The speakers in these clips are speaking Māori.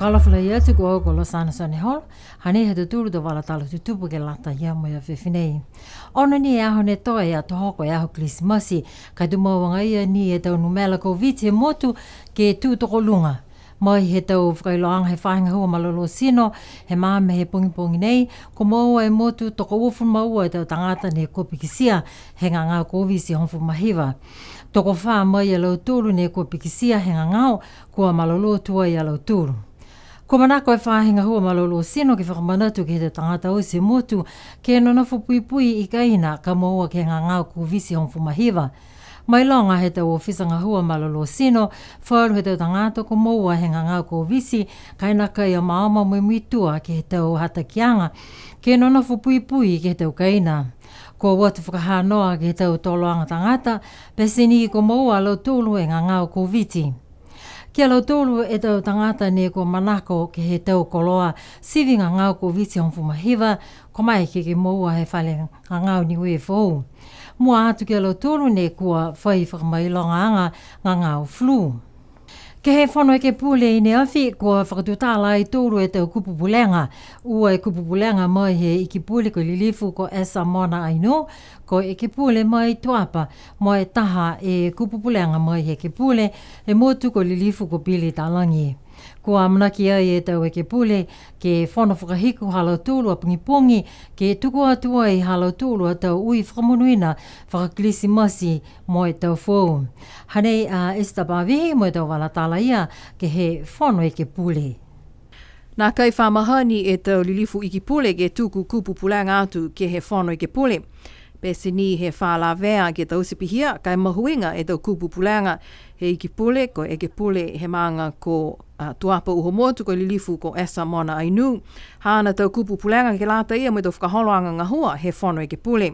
Kalafula ia te kua ko Los Angeles hol, hane he te tūru te wala talo tu tupu ke lata ia mo ia whiwhinei. Ono ni aho ne toa ia to hoko ia ho Krismasi, kai tu mawanga ia ni e tau numela ko viti he motu ke tūtoko lunga. Mai he tau whakailoanga he whahinga hua malolo sino, he maame he pongi nei, ko maua e motu toko ufu maua e tau tangata ne kopikisia, he ngā ko visi honfu mahiwa. Toko wha mai e lau tūru ne kopikisia he ngā kua malolo tua i a lau tūru. Ko manako e whahinga hua malolo sino ki whakamanatu ki he tangata o se motu ke nonafu pui i kaina ka maua ke ngā ko visi honfu mahiwa. Mai longa he tau o whisanga hua malolo sino, whauru he tau tangata ko maua he ngā ko visi kainaka i a maama muitua ki he tau hatakianga ke nonafu pui ki he tau kaina. Ko watu whakahanoa ki he tau toloanga tangata, pesini ko maua lau tolu e ngā ko viti. Kia lau tolu e tau tangata ne ko manako ke he tau koloa sivi ngā ko viti honfu mahiwa, ko mai ke maua he whale ngā Niue fōu. Mua atu kia lau tolu ne kua whai whakamailonga anga ngā flu. Ke he whono e ke pule i ne awhi, kua whakatutala i tōru e tau kupupulenga. Ua e kupupulenga mai he iki pule ko lilifu ko esa mona aino, ko e ke pule mai tuapa, mai taha e kupupulenga mai he ke pule, e motu ko lilifu ko pili talangi. Kua manaki ai e tau e ke pule, ke whono whakahiku halau tūlu a pungipongi, ke tuku atua i halau tūlu a tau ui whakamunuina whakaklisi masi mo e tau whou. Hanei a Estabavihi mo e tau walatala ia ke he whono e ke pule. Nā kai whamahani e tau lilifu i ki pule ke tuku kupu pulanga atu ke he whono i ke pule. Pese ni he whala vea ke tau sipihia, kai mahuinga e tau kupu pulanga he i ki pule, ko e ke pule he maanga ko tuapa uho motu ko lilifu ko esa mona ainu. Hāna tau kupu pulanga ke lata ia mo tau whakaholoanga ngahua he whono e ke pule.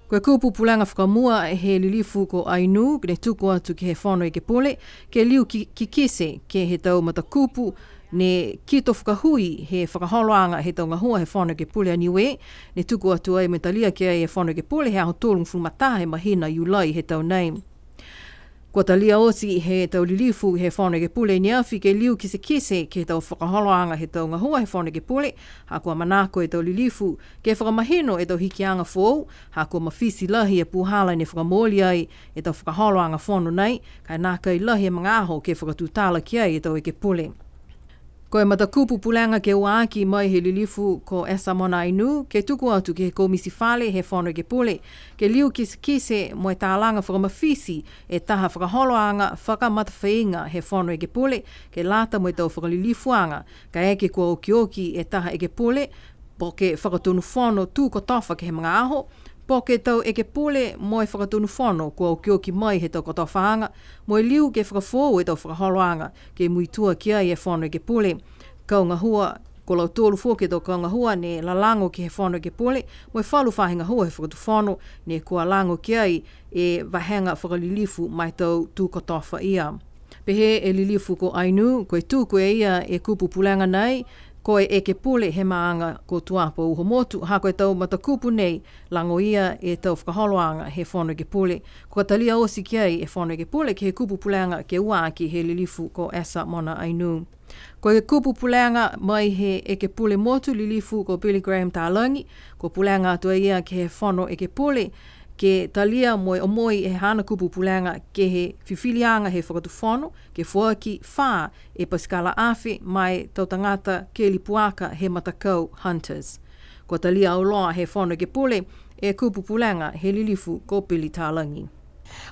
Ko e kupu pulanga whakamua he lilifu ko ainu, ne tuku atu ke he whono e ke pule, ke liu ki kise ke he tau matakupu, ne kito whakahui he whakaholoanga he tau ngahua he whono ke pule a Niue, ne tuku atu ai me talia ke ai he whono ke pule he aho tōlung whumata he mahina Julai he tau nei. Kua talia osi he tau lilifu he whono ke pule ni awhi ke liu kise ke tau whakaholoanga he tau ngahua he whono ke pule, ha kua manako e tau lilifu ke whakamahino e tau hikianga whou, ha kua mawhisi lahi e puhala ne whakamoli ai e tau whakaholoanga whono nei, kai nāka i lahi e mga aho ke whakatutala ki ai e tau e ke pule. Ko e matakupu pulanga ke uaki mai he lilifu ko esa mona ainu, ke tuku atu ke komisi whale he whono ke pule, ke liu kise mo e tālanga whakamawhisi e taha whakaholoanga whakamatawhainga he whono ke pule, ke lata mo e tau whakalilifuanga, ka eke kua okioki e taha e ke pule, po ke whakatunu whono tū ko tofa ke he mga aho, po ke tau e ke pule mo e whakatunu whono kua okioki mai he tau kotofaanga, mo e liu ke whakafōu e tau whakaholoanga ke muitua ki ai e whono ke pule. Kaunga hua, ko lau tōlu fōke tau kaunga hua ne la lango ki he whono ke pule, mo e whalu whahinga hua he whakatu whono ne kua lango ki ai e wahenga whakalilifu mai tau tū kotofa ia. Pehe e lilifu ko ainu, ko e tūku e ia e kupu pulanga nei, ko e ke pule he maanga ko tuapa uho motu, ha koe tau matakupu nei, lango ia e tau whakaholoanga he whono ke pule. Ko talia osi ki ai e whono ke pule ke he kupu pulanga ke uaki he lilifu ko esa mona ainu. Ko e kupu pulanga mai he e ke pule motu lilifu ko Billy Graham tālangi, ko pulanga atua ia ke he whono e ke pule, ke talia moe o moi e hana kupu pulanga ke he whiwhilianga he whakatu whono, ke fuaki whā e paskala awhi mai tau tangata ke lipuaka he matakau hunters. Ko talia au loa he whono ke pule e kupu pulanga he lilifu ko Billy tālangi.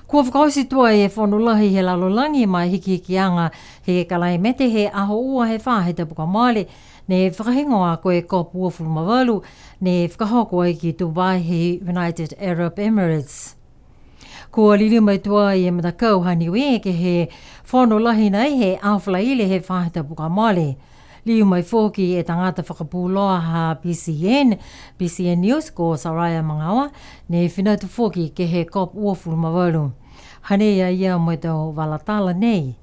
Kua whakausi tua e whono lahi he lalolangi mai hikianga he kalai mete he aho ua he wha he tapuka male, ne whakahingoa koe kopu o fulmawalu, ne whakahoko ai ki Dubai he United Arab Emirates. Kua lili mai tua i e matakau Niue ke he whono lahi nei he awhalaile he wha he tapuka male. Liu mai fōki e tangata whakapūloa ha BCN News ko Saraya Mangawa, ne whinatu fōki ke he kop uafuru mawaru. Hanea ia mo tau walatala nei.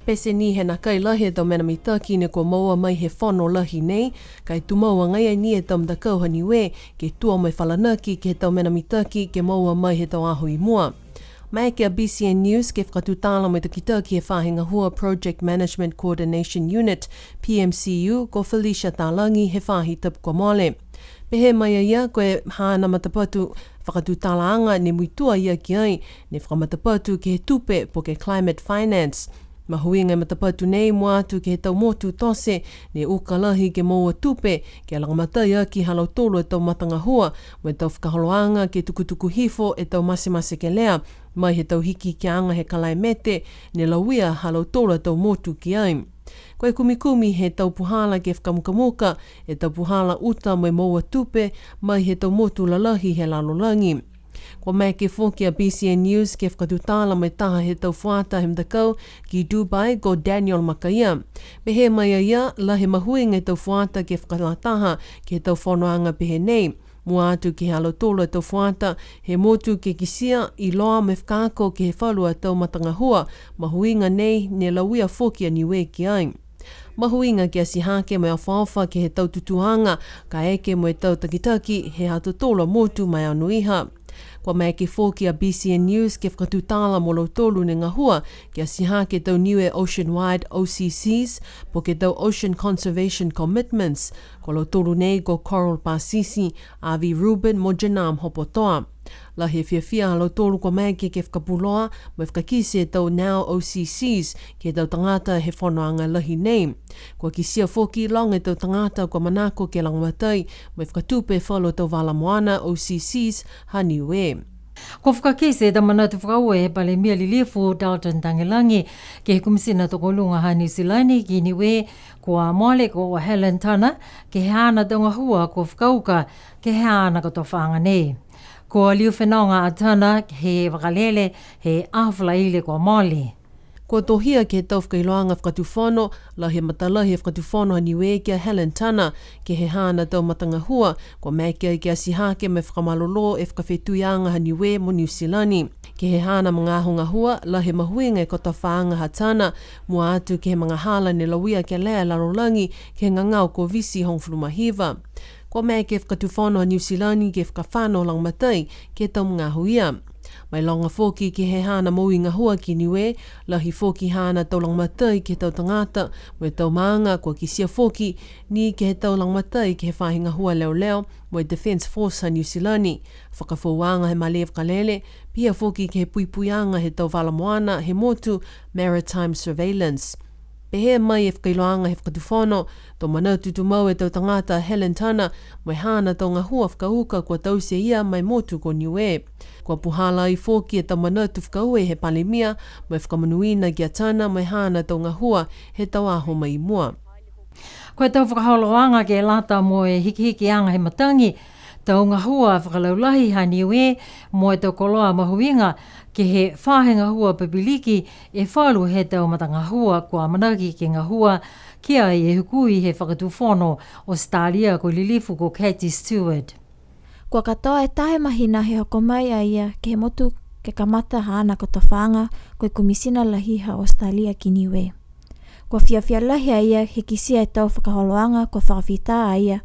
Pese ni he nakai lahi e tau mena mitaki ne ko maua mai he whono lahi nei, kai tu maua ngai ai ni e tau mtakau Niue, ke tua mai whalanaki ke he tau mena mitaki ke maua mai he tau aho i mua. Mai ke a BCN News ke whakatutala mo te kita ki e whahinga hua Project Management Coordination Unit, PMCU, ko Felicia Talangi he whahi tip ko mole. Pehe mai ia koe hana matapatu whakatutalaanga ne muitua ia ki ai, ne whakamatapatu ke he tupe po ke climate finance. Mahuinga matapatu nei mo atu ke he tau motu tose, ne ukalahi ke moua tupe, ke alangamatai ki halau tolu e tau matanga hua, mo e tau whakaholoanga ke tukutuku hifo e tau mase ke lea, mai he tau hiki ki anga he kalai mete, ne lauia halau tolu e tau motu ki ai. Koe kumikumi he tau puhala ke whakamukamuka, e tau puhala uta mo e moua tupe, mai he tau motu lalahi he lalolangi. Kwa mai ke whoki a BCN News ke whakatutala mai taha he tau whaata he mtakau ki Dubai ko Daniel Makaia. Pehe mai ia lahe mahuinga tau whaata ke whakalataha ke tau whanoanga pehe nei. Mua atu ki halo tolo tau whaata he motu ke kisia I loa me whakako ke he whalua tau matanga hua. Mahuinga nei ne lauia whoki a Niue ki ai. Mahuinga ki a sihake mai a whaofa ke he tau tutuhanga ka eke mo e tau takitaki he hato tolo motu mai anu iha. Kwa mai ke whoki a BCN News ke whakatutala mo lau tolu ne ngahua ke a siha ke tau Niue Ocean-wide OCCs po ke tau Ocean Conservation Commitments ko lau tolu nei ko Coral Pasisi Avi Ruben mo Janam Hopotoa. La he whiawhia lau tolu kwa mai ke whakapuloa mo whakakise tau Now OCCs ke tau tangata he whanoanga lahi nei. Kwa kisia whoki long e tau tangata kwa manako ke langmatai mo whakatupe whalo tau wala moana OCCs ha Niue. Ko whakakise e tamanatu whakaue he pale mia lilifu Dalton Tangelangi ke he kumisina toko lunga ha New Zealand ki Niue kua mole ko Helen Tana ke he ana tonga hua ko whakauka ke he ana kato whaanga nei. Ko liu whenonga a Tana he wakalele he ahwhala ile ko mole. Ko tohia ke tau whakailoanga whakatuwhono, la he matalahi whakatuwhono a Niue kia Helen Tana ke he hana tau matanga hua, ko mai kia ki a sihake me whakamalolo e whakawhetuianga ha Niue mo New Zealand. Ke he hana mga ahonga hua, la he mahuinga e kota whaanga ha Tana, mua atu ke he mga hala ne lauia ke lea larolangi ke ngangau ko visi hong whulumahiva. Ko mai ke whakatuwhono a New Zealand ke whakawhano lang matai ke tau mga huia. Mai longa whoki ke he hana mauinga hua ki Niue, lahi whoki hana tau langmatai ke tau tangata, mo e tau maanga kua ki sia whoki, ni ke he tau langmatai ke he whahinga hua leo leo, mo e Defence Force ha New Zealand. Whakawhauanga he male kalele, pia whoki ke he puipuianga he tau walamoana he motu Maritime Surveillance. Pehe mai e whakailoanga he whakatuwhono, tō mana tutu mau e tau tangata Helen Tana, mai hana tau ngā hua whakauka kua tause ia mai motu ko Niue. Kua puhala I whoki e tau mana tu whakaue he palemia, mai whakamanuina ki a Tana mai hana tau ngā hua he tau aho mai mua. Koe tau whakaholoanga ke lata mo e hiki anga he matangi, tau ngā hua whakalaulahi ha Niue mo e tau koloa mahuinga ke he whahenga hua papiliki e whalu he tau matanga hua kua manaki ke ngā hua kia e hukui he whakatuwhono o Stalia ko lilifu ko Katie Stewart. Kua katoa e tahe mahina he hoko mai a ia ke he motu ke kamata haana ko tawhaanga koe kumisina lahi ha Australia ki Niue. Kua whiawhia lahi a ia he kisia e tau whakaholoanga kua whakawhita a ia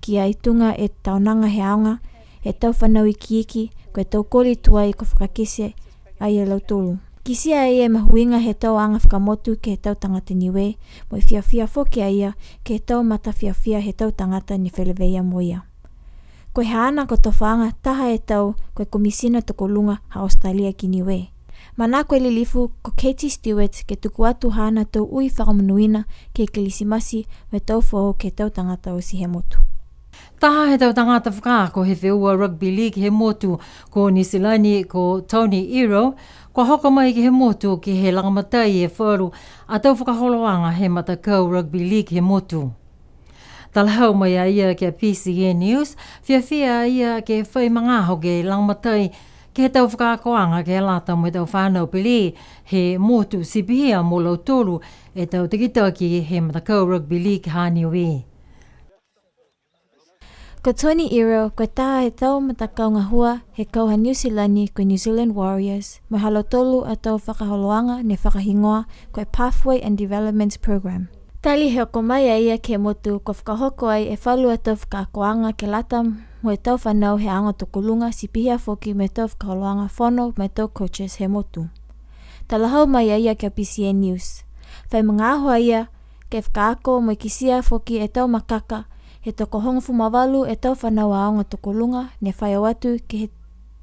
ki a itunga e taunanga he aonga, e tau whanau I kiiki, koe tau koli tuai ko whakakise a ia lautolu. Kisia a ia mahuinga he tau anga whakamotu ke he tau tangata Niue, mo I whiawhia whoki a ia ke he tau mata whiawhia he tau tangata ni wheleweia mo ia. Koe haana ko tawhaanga taha e tau koe komisina toko lunga ha Australia ki Niue. Mana koe lilifu ko Katie Stewart ke tuku atu haana tau ui whakamanuina ke kilisimasi me tau whao ke tau tangata o si he motu. Taha he tau tangata whakaako he whiua rugby league he motu ko New Zealand ko Tony Iro, ko hoka mai ki he motu ki he langamatai e wharu a tau whakaholoanga he matakau rugby league he motu. Talahau mai a ia ke PCN News, whiawhia ia ke whai mangaho ke langamatai ke he tau whakaakoanga ke lata mo tau whanau pili he motu sipihia mo lau tolu e tau tikitaki he matakau rugby league ha Niue. Ko Tony Iro, koe taha he tau matakau ngā hua he kauha New Zealand koe New Zealand Warriors, me halo tolu a tau whakaholoanga ne whakahingoa koe Pathway and Development Program. Tali he oko mai a ia ke motu ko whakahoko ai e whalu a tau whakaakoanga ke lata mo e tau whanau he anga tukulunga si pihia foki me tau whakaloanga whono me tau coaches he motu. Talahau mai ia kia PCN News. Whai mga ahoa ia ke whakaako mo kisia foki e tau makaka he toko hongofu mawalu e tau whanau a anga tukulunga ne whai watu ke he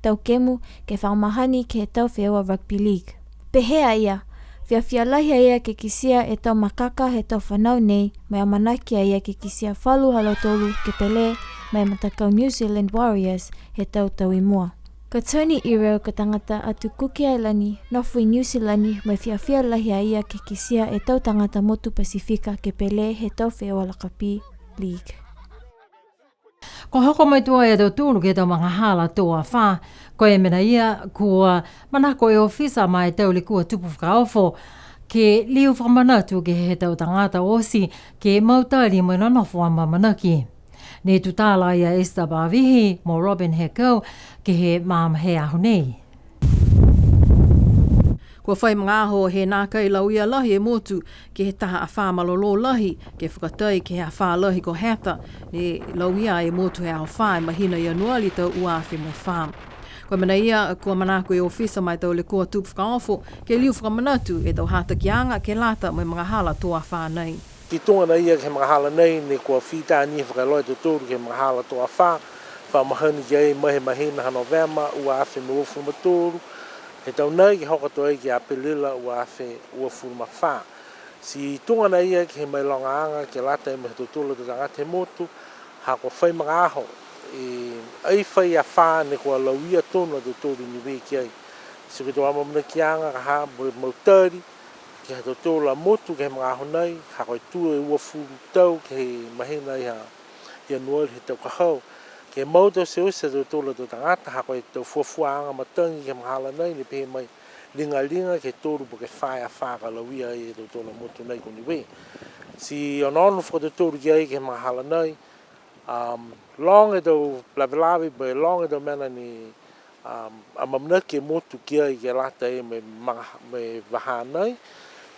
tau kemu ke whaumahani ke he tau whiawa rugby league. Pehea ia, whiawhia lahia ia ke kisia e tau makaka he tau whanau nei mai amanakia ia ke kisia whalu halotolu ke pele mai matakau New Zealand Warriors he tau tauimua. Ka Tony Iro ka tangata atu Kuki Ailani, nofui New Zealandi mai whiawhia lahia ia ke kisia e tau tangata motu Pasifika ke pele he tau whiawa lakapi league. Ko hoko mai tua e tau tūru ke tau mga hala toa whā, ko e mena ia kua manako e ofisa mai tau le kua tupu whakaofo, ke liu whamanatu ke he tau tangata osi ke mautari mai nonofo ama manaki. Ne tu tāla ia Esther Bavihi mo Robin Hekau ke he māma he ahu nei. Kua whai mga aho he nākai lau ia lahi e motu ke he taha a whā malolo lahi ke whakatai ke he a whā lahi ko heta ne lau ia e motu he aho whā e mahina ia nuali tau uawhi mai whā. Kua mana ia kua manako e ofisa mai tau le kua tupu whakaofo ke liu whakamanatu e tau hata ki anga ke lata mai mga hala toa whā nei. Ki tunga na ia ke mga hala nei ne kua whita ni whakaloi te tūru ke mga hala toa whā whamahani ki ei mahe mahina ha Novema uawhi me ufu matūru. He tau nei ki hoka toi ki apelila ua awhi ua furuma whā. Si tunga na ia ki he mai longa anga ki lata e me tutula te tangata he motu, ha kua whai mga aho. Ei whai a whā ne kua lauia tonu te tūru Niue ki ei. Si ki toa mamuna ki anga ka ha mautari, ki he tutula motu ki he mga aho nei, ha koi tua e ua furu tau ki he mahina i ha nuori he tau kahau. Ke mau tau se usa tau tūla tau tangata, hako e tau fuafuanga matangi ke mahala nei, ni pehe mai linga ke tōru po ke whae a whaka lauia e tau tōla motu nei ko Niue. Si ononu whaka tau tōru ki ei ke mahala nei, long e tau lavilavi, bai long e tau mena ni a mamna ke motu ki ei ke lata e me waha nei,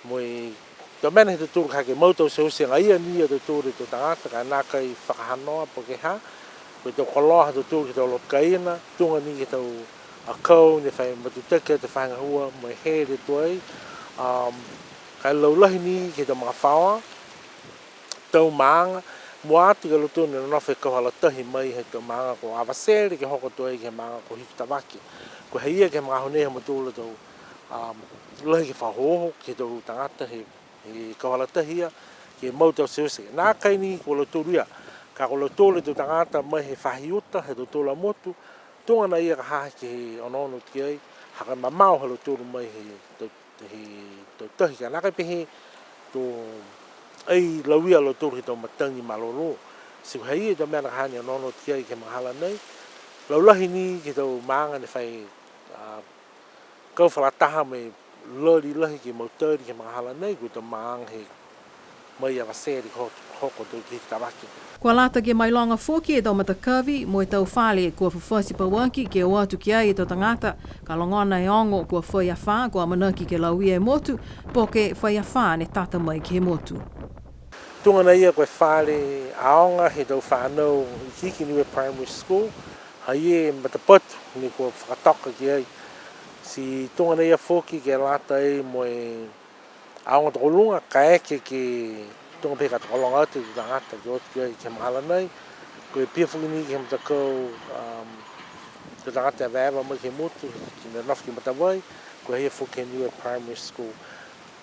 moi tau mena he tau tōru ka ke mau tau se usa ngai ni e tau tōru tau tangata, ka nā kai whakahanoa po ke ha, ko tau koloha tau tūru ki tau lokaina, tunga ni ki tau akau, ne whai matuteke te whainga hua, mai he re tuai. Kai laulahi ni ki tau mga whaua, tau maanga, mua atu ka lotu ni nanofe kauhala tahi mai he tau maanga ko awasere ki hoko tuai ki he maanga ko hikitawaki. Ko he ia ki mga honea matula tau lahi ki whahoho ki tau tangata he kauhala tahi ia, ki mau tau seuse. Nā kai ni ko lotu ria, ka ko tole tu tangata mai he whahiuta, he tola motu, tunga na ia ka hahi ki he onono ki ei, haka mamau he tolu mai he tahi ka naka pehe to ei lauia tolu ki tau matangi malolo. Siku hei e tau mea naka hani onono ki ei ke mahala nei, laulahi ni ki tau maanga ne whai kau whalataha me lori lahi ki mautari ke mahala nei, ku tau maanga he mai a waseri hoko tau ki tawaki. Kua lata ke mai longa foki e tau matakavi, mo e tau whale kua whawhasi pawaki ke o atu ki ai e tau tangata, ka longona e ongo kua whai a whā, kua manaki ke lauia e motu, po ke whai a whā ne tata mai ke he motu. Tunga na ia koe whale aonga he tau whanau i hiki Niue Primary School, hai e matapatu ni kua whakatoka ki ai. Si tunga na ia foki ke lata e mo e aonga tokolunga, ka eke ke tunga peka tokolonga atu ki tangata ki otu ki ai ke mahala nei. Koe pia fuki ni ke matakau ki tangata e vēwa mai ke motu, ki me nof ki matawai, koe hea fuki Niue Primary School.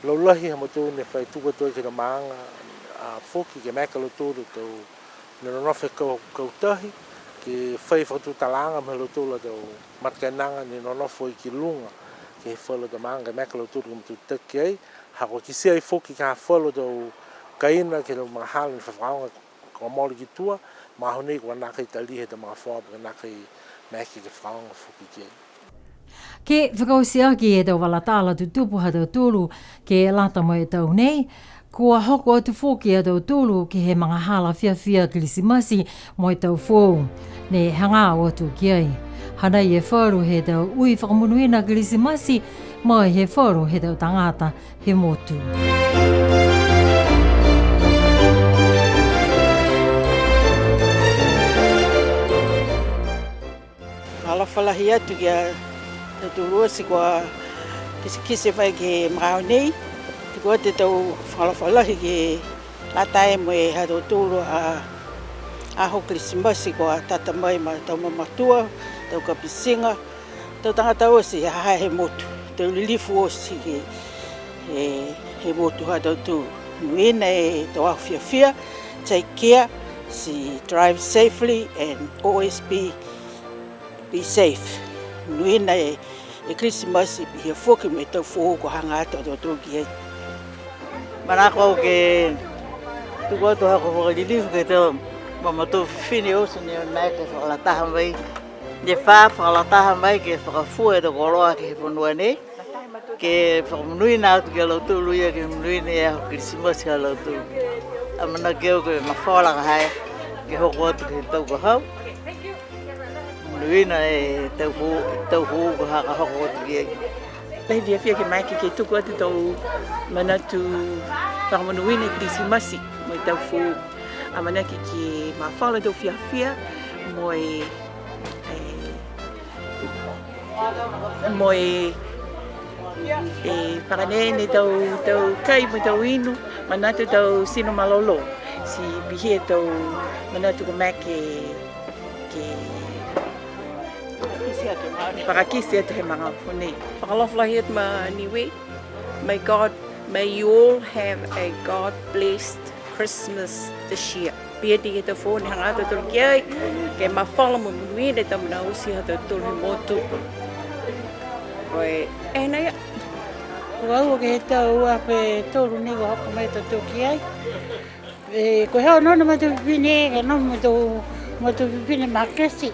Laulahi ha matu ne whai tuka toi ki ta maanga foki ke meka lotoro tau ne nofe kautahi, ke whai whatu talanga me lotoro tau matkainanga ne nonofo i ki lunga, ke whalo ta maanga meka lotoro ki matu taki ai, hako ki sia i foki ka whalo tau kaina ke tau mga hala ni whawhaonga ko mori ki tua, maho nei kua naka i tali he ta mga whaopa ka naka i meki ke whaonga foki ki ai. Ke whakausia ki e tau walatala tu tupuha tau tūru ke lata mo e tau nei, kua hoko atu foki e tau tūru ke he mga hala whiawhia kilisimasi mo e tau fōu, ne hanga o atu ki ai. Hanai e wharu he tau ui whakamunuina kilisimasi, mai he wharu he tau tangata he motu. whakalahi atu kia te tūrua si kua kise pai ke mrao nei. Te kua te tau whalawhalahi ke latae mo e hado tūru a ho Krismasi kua tata mai ma tau mamatua, tau kapisinga, tau tangata osi hae he motu. Tau lilifu osi ke he motu hado tūru. Nuina e tau ahu fia, take care, si drive safely and always be safe. Nuina e Krismasi hi foki me tau fo ko hanga ata tau ki ai. Manako ke tuko to ha ko lilifu ke tau mamatua fini osi ni mai ke whakalataha mai. Ne wha whakalataha mai ke whakafua e te koroa ke he whanua nei. Ke whakamnui nā atu ke lautulu ia ke mnui nei a Krismasi ka lautulu. Amana keo ke mawhaolaka hae ke hoko atu ke tau ka hau. Mnui na e tau huu ka haka hoko atu ki ai. Lehi dia fia ke mai ke tuku atu tau manatu whakamanui nei Krismasi mo i tau fu. Amana ke mawhaola tau fia mo e paranene tau kai mo tau inu manatu tau sino malolo si bihie tau manatu ko mak ke parakisi atu he manga pone. Whakalawhalahi at ma Niue. May you all have a God-blessed Christmas this year. Pia di kita phone hanga to tol kiai ke mawhala mo mui de tam na usi ha to tol motu. Oi ena ya. Wau ke tau a pe toru ni wa ko mai to kiai. Ko ha no ma to vine ke no mo to vine makesi.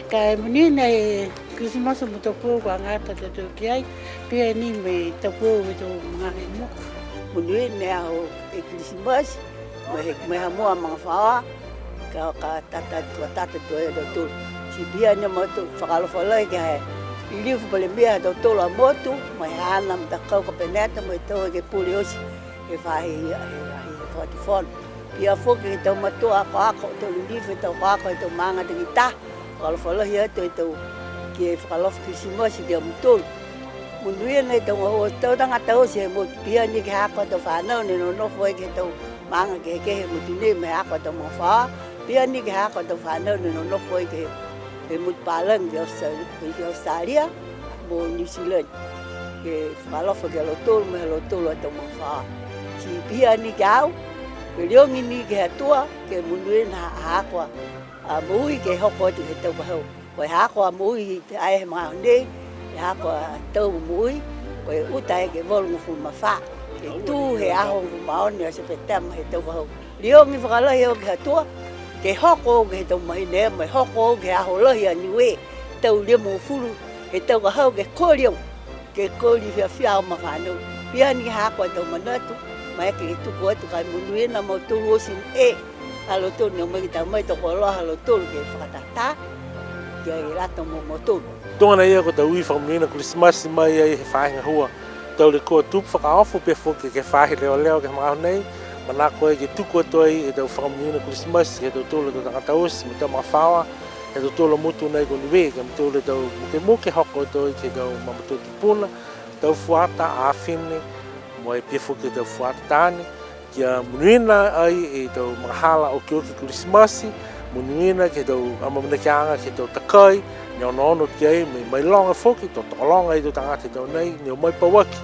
Ka menina e Krismas mo to ko ga ngata to kiai. Pia ni me to ko to ngai mo. Mnui ne au e Krismas. Me hamua mga whawa, ka tata tua e dotul. Si bia ni motu whakalawhalai ke hae. Ilifu pale mea dotul a motu, mai hana mta kau ka peneta, mai tau ke puli osi, ke whahi whatifon. Pia whoki ke tau matua ako, tau lilifu tau ako, tau manga te kita. Whakalawhalai atu e tau ke whakalafu Krismasi ke mutul. Mnui nei tau tangata osi e motu. Pia ni ke hako tau whanau ni no nofo e ke tau manga ke he mutune me ako to mo fa pia ni ke ako to fa no foi ke mut palang de Australia mo New Zealand ke falo fo ke lo tol to mo fa si pia ni gau ke leong ni ke tua ke munue na ako a mui ke hoko tu he to ho ko ako a mui ai ma ne ako to mui ko utai ke vol mo fu ma fa tu he aho maon ni se petam he tau ho lio mi fala he ke tua ke hoko ke tau mai ne mai hoko ke aho lo ya Niue tau le mo fulu he tau ho ke kolio ke koli fia ma fa no pia ni ha ko tau manatu mai ke tu ko tu kai munui na mo tu osin alo tu no mai tau mai to ko lo alo tu ke fatata ke la to mo tu Tōna ia ko tau i whakamina Krismasi mai ai he whahinga hua. Tau le koa tupu whakaawhu pe whuki ke whahi leo ke maraho nei. Mana koe ke tuku atoi e tau whakamina Krismasi he tau tōla tau tangata osi me tau mawhawa. He tau tōla mutu nei ko Niue ke mtōle tau muke hoko atoi ke tau mamatua tupuna. Tau fuata awhine mo e pe whuki tau fuata tāni. Kia munuina ai e tau mahala o ki oki Krismasi. Munuina ke tau amamina kianga ke tau takai. Nio nono ki ai me mai longa foki to longa i to tangata tau nei nio mai pawaki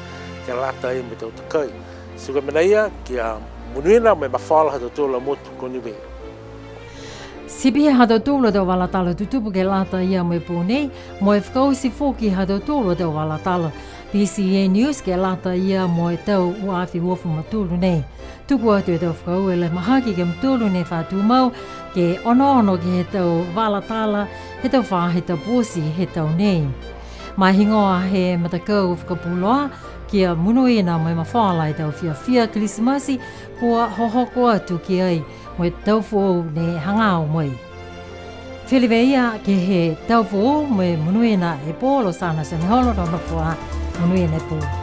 ke lata ai me tau takai. Suka mena ia kia munuina me mawhala hata tōla motu ko Niue. Sibihe hata tōla tau wala tala tutupu ke lata ia me pōnei mo e whakausi foki hata tōla tau wala tala. PCA News ke lata ia mo e tau uawhi wofu matulu nei. Tuku atu e tau whakau e le mahaki ke matulu nei whātu mau ke ono ke he tau wala tala he tau whahe tau pōsi he tau nei. Mai hingoa he matakau whakapuloa kia munuina mai mawhala i tau fia Krismasi kua hohoko atu ki ai mo e tau fōu ne hangau mai. Whiliweia ke he tau fōu mo e munuina e pōlo sana se ne holo no fua munuina e pō.